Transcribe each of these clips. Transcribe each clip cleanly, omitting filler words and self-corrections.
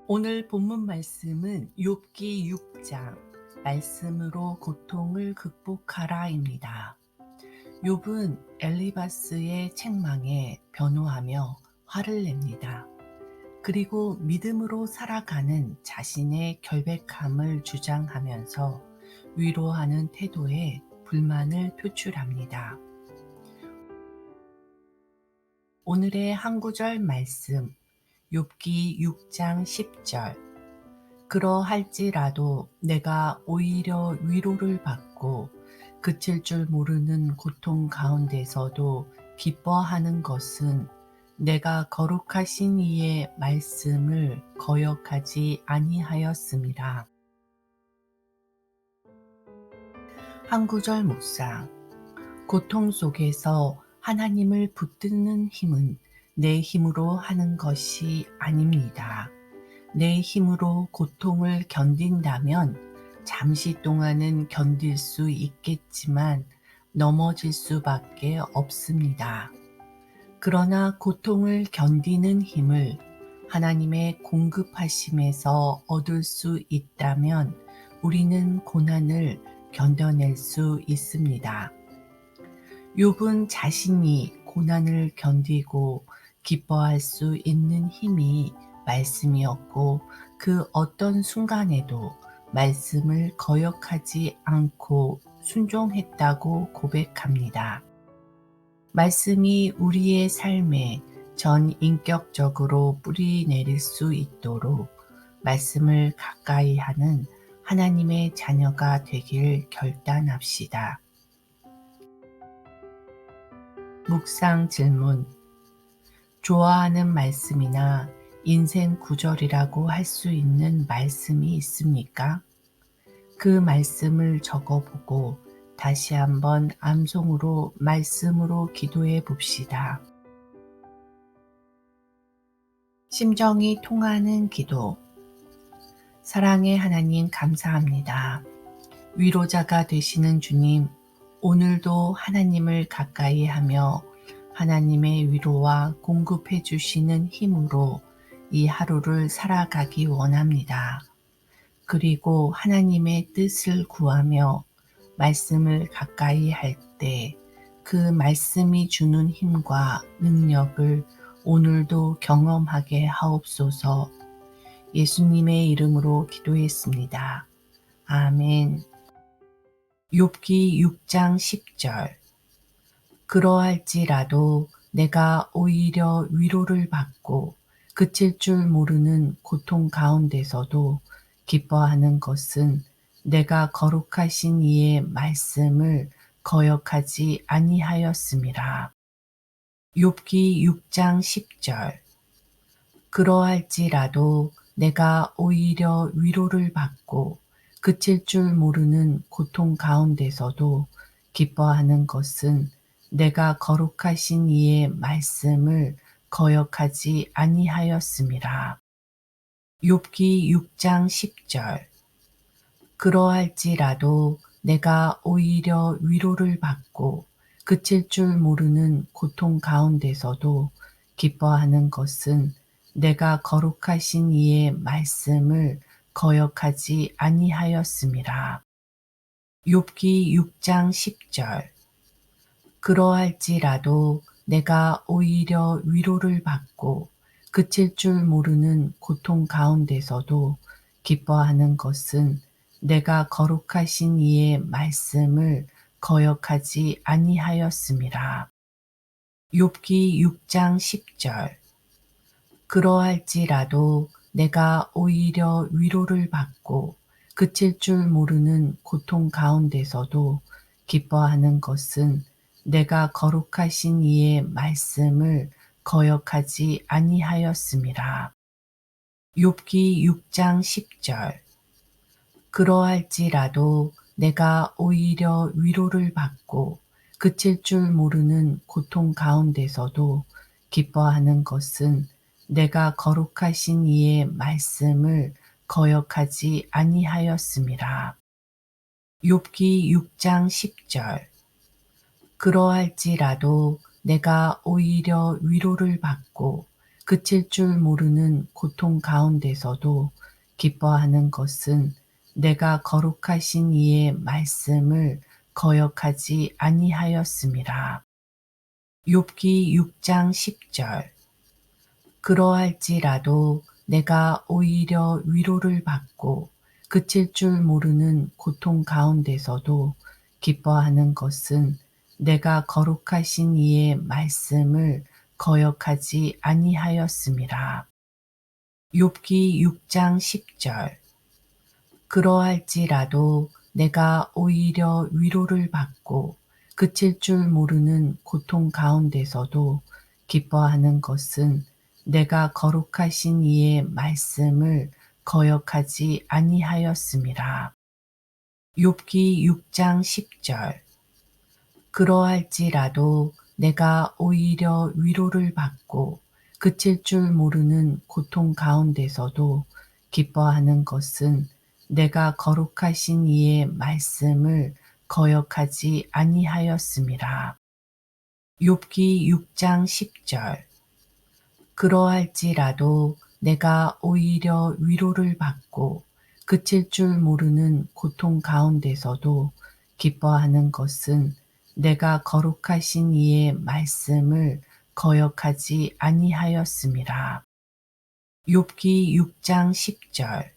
오늘 본문 말씀은 욥기 6장 말씀으로 고통을 극복하라입니다. 욥은 엘리바스의 책망에 변호하며 화를 냅니다. 그리고 믿음으로 살아가는 자신의 결백함을 주장하면서 위로하는 태도에 불만을 표출합니다. 오늘의 한 구절 말씀, 욥기 6장 10절. 그러할지라도 내가 오히려 위로를 받고 그칠 줄 모르는 고통 가운데서도 기뻐하는 것은 내가 거룩하신 이의 말씀을 거역하지 아니하였습니다. 한 구절 묵상. 고통 속에서 하나님을 붙드는 힘은 내 힘으로 하는 것이 아닙니다. 내 힘으로 고통을 견딘다면 잠시 동안은 견딜 수 있겠지만 넘어질 수밖에 없습니다. 그러나 고통을 견디는 힘을 하나님의 공급하심에서 얻을 수 있다면 우리는 고난을 견뎌낼 수 있습니다. 욥은 자신이 고난을 견디고 기뻐할 수 있는 힘이 말씀이었고 그 어떤 순간에도 말씀을 거역하지 않고 순종했다고 고백합니다. 말씀이 우리의 삶에 전 인격적으로 뿌리 내릴 수 있도록 말씀을 가까이 하는 하나님의 자녀가 되길 결단합시다. 묵상 질문. 좋아하는 말씀이나 인생 구절이라고 할 수 있는 말씀이 있습니까? 그 말씀을 적어보고 다시 한번 암송으로 말씀으로 기도해 봅시다. 심정이 통하는 기도. 사랑의 하나님 감사합니다. 위로자가 되시는 주님, 오늘도 하나님을 가까이 하며 하나님의 위로와 공급해 주시는 힘으로 이 하루를 살아가기 원합니다. 그리고 하나님의 뜻을 구하며 말씀을 가까이 할 때 그 말씀이 주는 힘과 능력을 오늘도 경험하게 하옵소서. 예수님의 이름으로 기도했습니다. 아멘. 욥기 6장 10절. 그러할지라도 내가 오히려 위로를 받고 그칠 줄 모르는 고통 가운데서도 기뻐하는 것은 내가 거룩하신 이의 말씀을 거역하지 아니하였음이라. 욥기 6장 10절. 그러할지라도 내가 오히려 위로를 받고 그칠 줄 모르는 고통 가운데서도 기뻐하는 것은 내가 거룩하신 이의 말씀을 거역하지 아니하였음이라. 욥기 6장 10절. 그러할지라도 내가 오히려 위로를 받고 그칠 줄 모르는 고통 가운데서도 기뻐하는 것은 내가 거룩하신 이의 말씀을 거역하지 아니하였음이라. 욥기 6장 10절. 그러할지라도 내가 오히려 위로를 받고 그칠 줄 모르는 고통 가운데서도 기뻐하는 것은 내가 거룩하신 이의 말씀을 거역하지 아니하였음이라. 욥기 6장 10절. 그러할지라도 내가 오히려 위로를 받고 그칠 줄 모르는 고통 가운데서도 기뻐하는 것은 내가 거룩하신 이의 말씀을 거역하지 아니하였음이라. 욥기 6장 10절. 그러할지라도 내가 오히려 위로를 받고 그칠 줄 모르는 고통 가운데서도 기뻐하는 것은 내가 거룩하신 이의 말씀을 거역하지 아니하였음이라. 욥기 6장 10절. 그러할지라도 내가 오히려 위로를 받고 그칠 줄 모르는 고통 가운데서도 기뻐하는 것은 내가 거룩하신 이의 말씀을 거역하지 아니하였음이라. 욥기 6장 10절. 그러할지라도 내가 오히려 위로를 받고 그칠 줄 모르는 고통 가운데서도 기뻐하는 것은 내가 거룩하신 이의 말씀을 거역하지 아니하였음이라. 욥기 6장 10절. 그러할지라도 내가 오히려 위로를 받고 그칠 줄 모르는 고통 가운데서도 기뻐하는 것은 내가 거룩하신 이의 말씀을 거역하지 아니하였음이라. 욥기 6장 10절. 그러할지라도 내가 오히려 위로를 받고 그칠 줄 모르는 고통 가운데서도 기뻐하는 것은 내가 거룩하신 이의 말씀을 거역하지 아니하였음이라. 욥기 6장 10절. 그러할지라도 내가 오히려 위로를 받고 그칠 줄 모르는 고통 가운데서도 기뻐하는 것은 내가 거룩하신 이의 말씀을 거역하지 아니하였음이라. 욥기 6장 10절.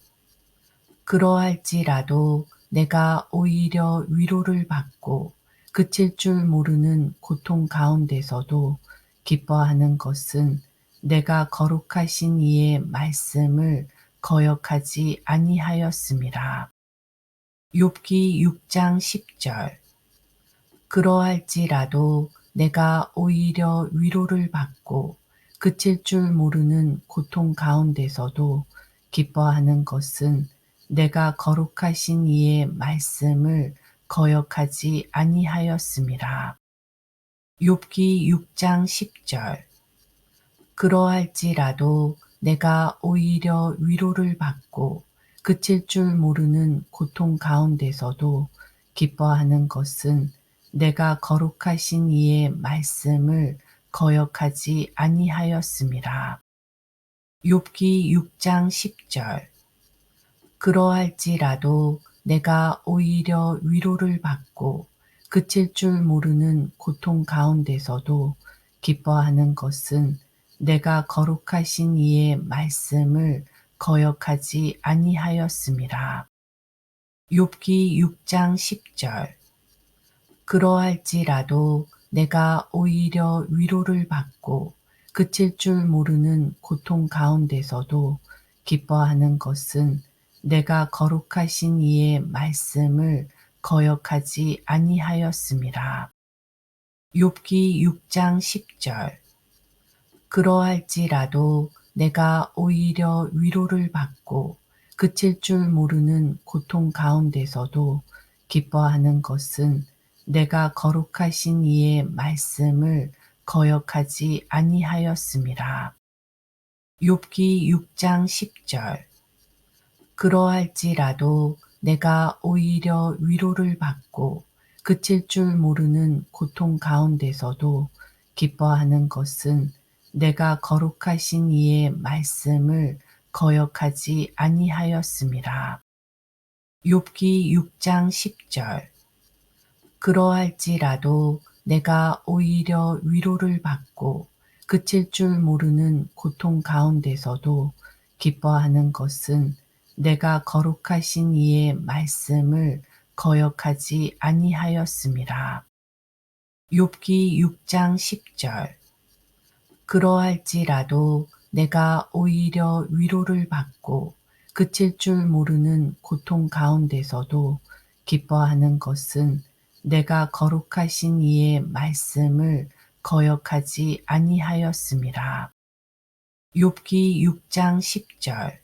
그러할지라도 내가 오히려 위로를 받고 그칠 줄 모르는 고통 가운데서도 기뻐하는 것은 내가 거룩하신 이의 말씀을 거역하지 아니하였음이라. 욥기 6장 10절. 그러할지라도 내가 오히려 위로를 받고 그칠 줄 모르는 고통 가운데서도 기뻐하는 것은 내가 거룩하신 이의 말씀을 거역하지 아니하였음이라. 욥기 6장 10절. 그러할지라도 내가 오히려 위로를 받고 그칠 줄 모르는 고통 가운데서도 기뻐하는 것은 내가 거룩하신 이의 말씀을 거역하지 아니하였음이라. 욥기 6장 10절. 그러할지라도 내가 오히려 위로를 받고 그칠 줄 모르는 고통 가운데서도 기뻐하는 것은 내가 거룩하신 이의 말씀을 거역하지 아니하였음이라. 욥기 6장 10절. 그러할지라도 내가 오히려 위로를 받고 그칠 줄 모르는 고통 가운데서도 기뻐하는 것은 내가 거룩하신 이의 말씀을 거역하지 아니하였음이라. 욥기 6장 10절. 그러할지라도 내가 오히려 위로를 받고 그칠 줄 모르는 고통 가운데서도 기뻐하는 것은 내가 거룩하신 이의 말씀을 거역하지 아니하였음이라. 욥기 6장 10절. 그러할지라도 내가 오히려 위로를 받고 그칠 줄 모르는 고통 가운데서도 기뻐하는 것은 내가 거룩하신 이의 말씀을 거역하지 아니하였음이라. 욥기 6장 10절. 그러할지라도 내가 오히려 위로를 받고 그칠 줄 모르는 고통 가운데서도 기뻐하는 것은 내가 거룩하신 이의 말씀을 거역하지 아니하였음이라. 욥기 6장 10절. 그러할지라도 내가 오히려 위로를 받고 그칠 줄 모르는 고통 가운데서도 기뻐하는 것은 내가 거룩하신 이의 말씀을 거역하지 아니하였음이라. 욥기 6장 10절.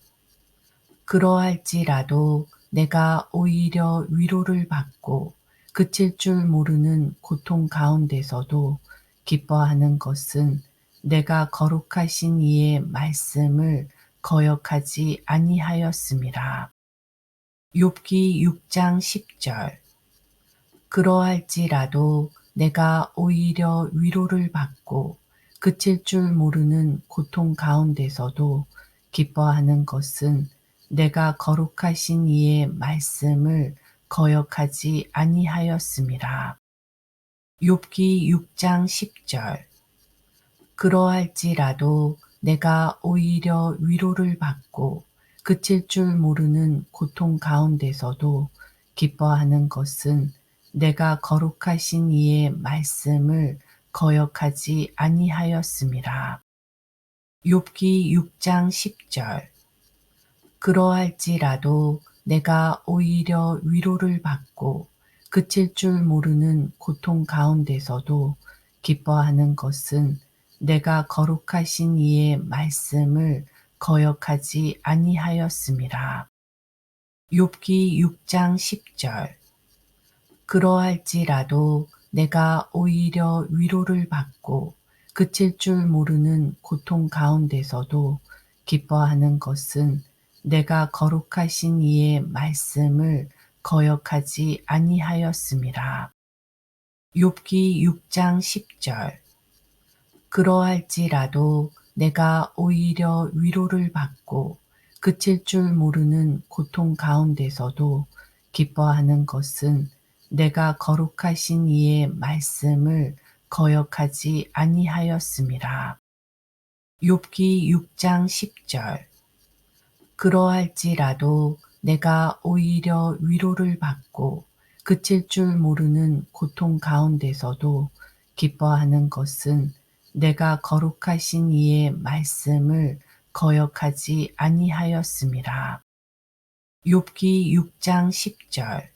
그러할지라도 내가 오히려 위로를 받고 그칠 줄 모르는 고통 가운데서도 기뻐하는 것은 내가 거룩하신 이의 말씀을 거역하지 아니하였음이라. 욥기 6장 10절. 그러할지라도 내가 오히려 위로를 받고 그칠 줄 모르는 고통 가운데서도 기뻐하는 것은 내가 거룩하신 이의 말씀을 거역하지 아니하였음이라. 욥기 6장 10절. 그러할지라도 내가 오히려 위로를 받고 그칠 줄 모르는 고통 가운데서도 기뻐하는 것은 내가 거룩하신 이의 말씀을 거역하지 아니하였음이라. 욥기 6장 10절. 그러할지라도 내가 오히려 위로를 받고 그칠 줄 모르는 고통 가운데서도 기뻐하는 것은 내가 거룩하신 이의 말씀을 거역하지 아니하였음이라. 욥기 6장 10절. 그러할지라도 내가 오히려 위로를 받고 그칠 줄 모르는 고통 가운데서도 기뻐하는 것은 내가 거룩하신 이의 말씀을 거역하지 아니하였음이라. 욥기 6장 10절. 그러할지라도 내가 오히려 위로를 받고 그칠 줄 모르는 고통 가운데서도 기뻐하는 것은 내가 거룩하신 이의 말씀을 거역하지 아니하였음이라. 욥기 6장 10절. 그러할지라도 내가 오히려 위로를 받고 그칠 줄 모르는 고통 가운데서도 기뻐하는 것은 내가 거룩하신 이의 말씀을 거역하지 아니하였음이라. 욥기 6장 10절.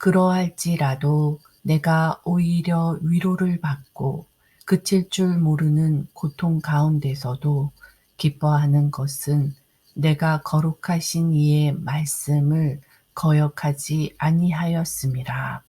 그러할지라도 내가 오히려 위로를 받고 그칠 줄 모르는 고통 가운데서도 기뻐하는 것은 내가 거룩하신 이의 말씀을 거역하지 아니하였음이라.